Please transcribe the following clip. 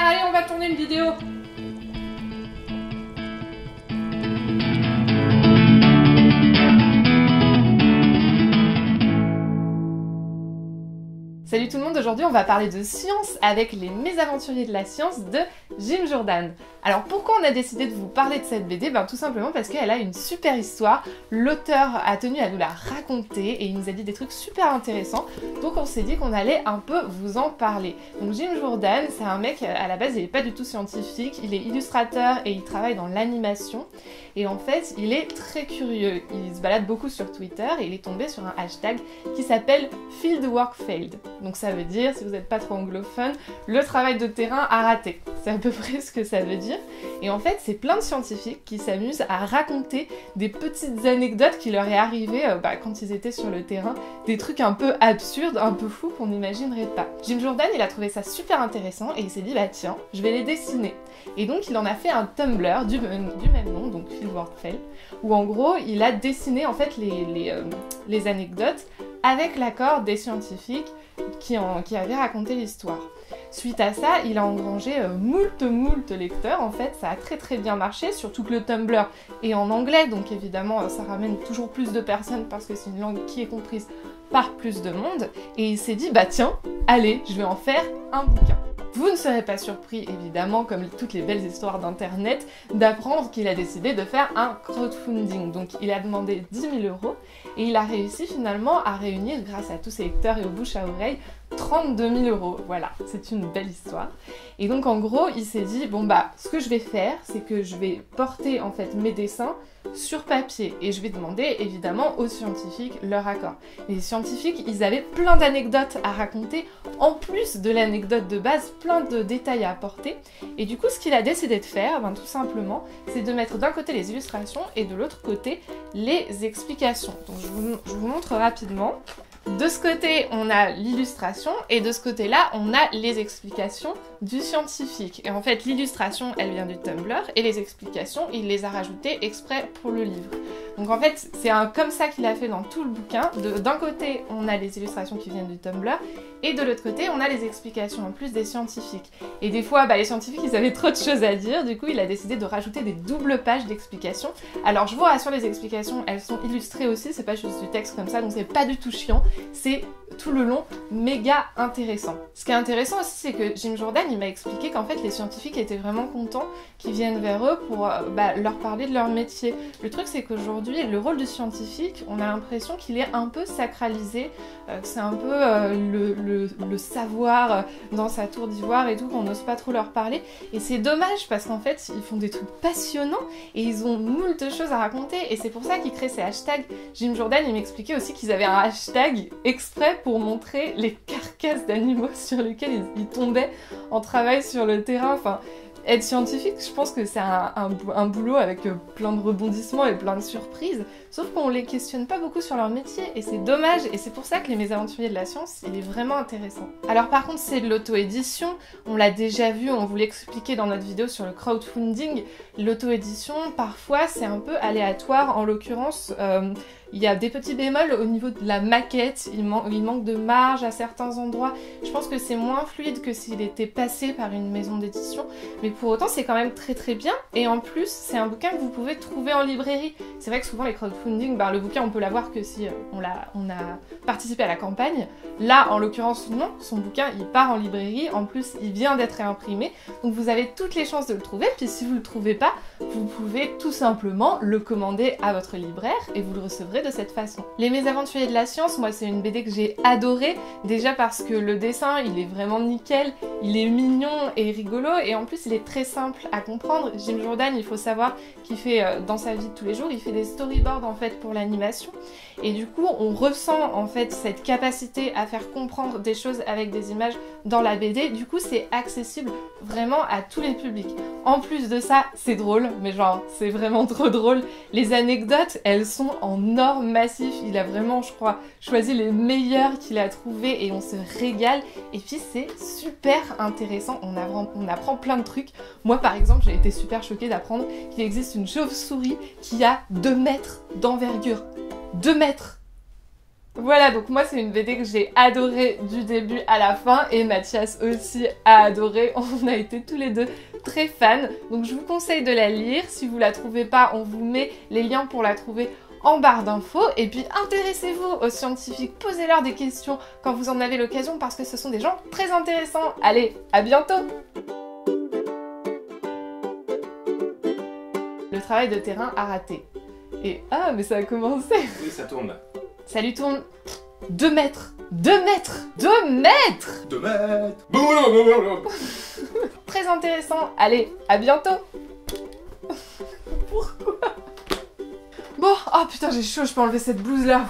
Allez, on va tourner une vidéo. Salut tout le monde, aujourd'hui on va parler de science avec les mésaventuriers de la science de Jim Jordan. Alors pourquoi on a décidé de vous parler de cette BD? Tout simplement parce qu'elle a une super histoire, l'auteur a tenu à nous la raconter et il nous a dit des trucs super intéressants, donc on s'est dit qu'on allait un peu vous en parler. Donc Jim Jordan, c'est un mec, à la base il n'est pas du tout scientifique, il est illustrateur et il travaille dans l'animation, et en fait il est très curieux, il se balade beaucoup sur Twitter et il est tombé sur un hashtag qui s'appelle Fieldwork Failed. Donc ça veut dire, si vous n'êtes pas trop anglophone, le travail de terrain a raté. C'est à peu près ce que ça veut dire. Et en fait, c'est plein de scientifiques qui s'amusent à raconter des petites anecdotes qui leur est arrivé quand ils étaient sur le terrain, des trucs un peu absurdes, un peu fous qu'on n'imaginerait pas. Jim Jordan, il a trouvé ça super intéressant et il s'est dit tiens, je vais les dessiner. Et donc il en a fait un Tumblr du même nom, donc Fieldwork Failed, où en gros il a dessiné en fait les anecdotes avec l'accord des scientifiques qui avaient raconté l'histoire. Suite à ça, il a engrangé moult lecteurs, en fait, ça a très bien marché, surtout que le Tumblr est en anglais, donc évidemment ça ramène toujours plus de personnes parce que c'est une langue qui est comprise par plus de monde, et il s'est dit tiens, allez, je vais en faire un bouquin. Vous ne serez pas surpris, évidemment, comme toutes les belles histoires d'internet, d'apprendre qu'il a décidé de faire un crowdfunding. Donc il a demandé 10 000 € et il a réussi finalement à réunir, grâce à tous ses lecteurs et aux bouche à oreille, 32 000 €. Voilà, c'est une belle histoire. Et donc en gros, il s'est dit, ce que je vais faire, c'est que je vais porter en fait mes dessins sur papier et je vais demander évidemment aux scientifiques leur accord. Les scientifiques, ils avaient plein d'anecdotes à raconter, en plus de l'anecdote de base, plein de détails à apporter. Et du coup, ce qu'il a décidé de faire, tout simplement, c'est de mettre d'un côté les illustrations et de l'autre côté les explications. Donc je vous montre rapidement. De ce côté, on a l'illustration et de ce côté-là, on a les explications du scientifique. Et en fait, l'illustration, elle vient du Tumblr et les explications, il les a rajoutées exprès pour le livre. Donc en fait, c'est comme ça qu'il a fait dans tout le bouquin. D'un côté, on a les illustrations qui viennent du Tumblr et de l'autre côté, on a les explications en plus des scientifiques. Et des fois, les scientifiques, ils avaient trop de choses à dire, du coup, il a décidé de rajouter des doubles pages d'explications. Alors, je vous rassure, les explications, elles sont illustrées aussi, c'est pas juste du texte comme ça, donc c'est pas du tout chiant. C'est tout le long méga intéressant. Ce qui est intéressant aussi, c'est que Jim Jordan, il m'a expliqué qu'en fait les scientifiques étaient vraiment contents qu'ils viennent vers eux pour leur parler de leur métier. Le truc, c'est qu'aujourd'hui, le rôle du scientifique, on a l'impression qu'il est un peu sacralisé, que c'est un peu le savoir dans sa tour d'ivoire et tout, qu'on n'ose pas trop leur parler. Et c'est dommage parce qu'en fait, ils font des trucs passionnants et ils ont moult choses à raconter. Et c'est pour ça qu'ils créent ces hashtags. Jim Jordan, il m'expliquait aussi qu'ils avaient un hashtag exprès pour montrer les carcasses d'animaux sur lesquels ils tombaient en travail sur le terrain. Enfin, être scientifique, je pense que c'est un boulot avec plein de rebondissements et plein de surprises, sauf qu'on les questionne pas beaucoup sur leur métier, et c'est dommage, et c'est pour ça que les mésaventuriers de la science, il est vraiment intéressant. Alors par contre, c'est de l'auto-édition, on l'a déjà vu, on vous l'expliquait dans notre vidéo sur le crowdfunding, l'auto-édition, parfois, c'est un peu aléatoire, en l'occurrence, il y a des petits bémols au niveau de la maquette, il manque de marge à certains endroits. Je pense que c'est moins fluide que s'il était passé par une maison d'édition, mais pour autant c'est quand même très bien. Et en plus, c'est un bouquin que vous pouvez trouver en librairie. C'est vrai que souvent les crowdfunding, le bouquin on peut l'avoir que si on a participé à la campagne. Là, en l'occurrence, non, son bouquin il part en librairie, en plus il vient d'être réimprimé, donc vous avez toutes les chances de le trouver. Puis si vous le trouvez pas, vous pouvez tout simplement le commander à votre libraire et vous le recevrez de cette façon. Les mésaventuriers de la science, moi c'est une BD que j'ai adorée, déjà parce que le dessin il est vraiment nickel, il est mignon et rigolo, et en plus il est très simple à comprendre. Jim Jordan, il faut savoir qu'il fait dans sa vie de tous les jours, il fait des storyboards en fait pour l'animation, et du coup on ressent en fait cette capacité à faire comprendre des choses avec des images dans la BD. Du coup c'est accessible vraiment à tous les publics. En plus de ça, c'est drôle, mais genre c'est vraiment trop drôle. Les anecdotes, elles sont en or massif. Il a vraiment, je crois, choisi les meilleures qu'il a trouvées et on se régale. Et puis c'est super intéressant, on apprend plein de trucs. Moi par exemple, j'ai été super choquée d'apprendre qu'il existe une chauve-souris qui a 2 mètres d'envergure. 2 mètres! Voilà, donc moi c'est une BD que j'ai adorée du début à la fin et Mathias aussi a adoré, on a été tous les deux très fans. Donc je vous conseille de la lire, si vous la trouvez pas, on vous met les liens pour la trouver en barre d'infos. Et puis intéressez-vous aux scientifiques, posez-leur des questions quand vous en avez l'occasion parce que ce sont des gens très intéressants. Allez, à bientôt! Le travail de terrain a raté. Et ah, mais ça a commencé! Oui, ça tourne là. Ça lui tourne 2 mètres! 2 mètres! 2 mètres! 2 mètres! Très intéressant. Allez, à bientôt! Pourquoi? Bon, oh putain, j'ai chaud, je peux enlever cette blouse là.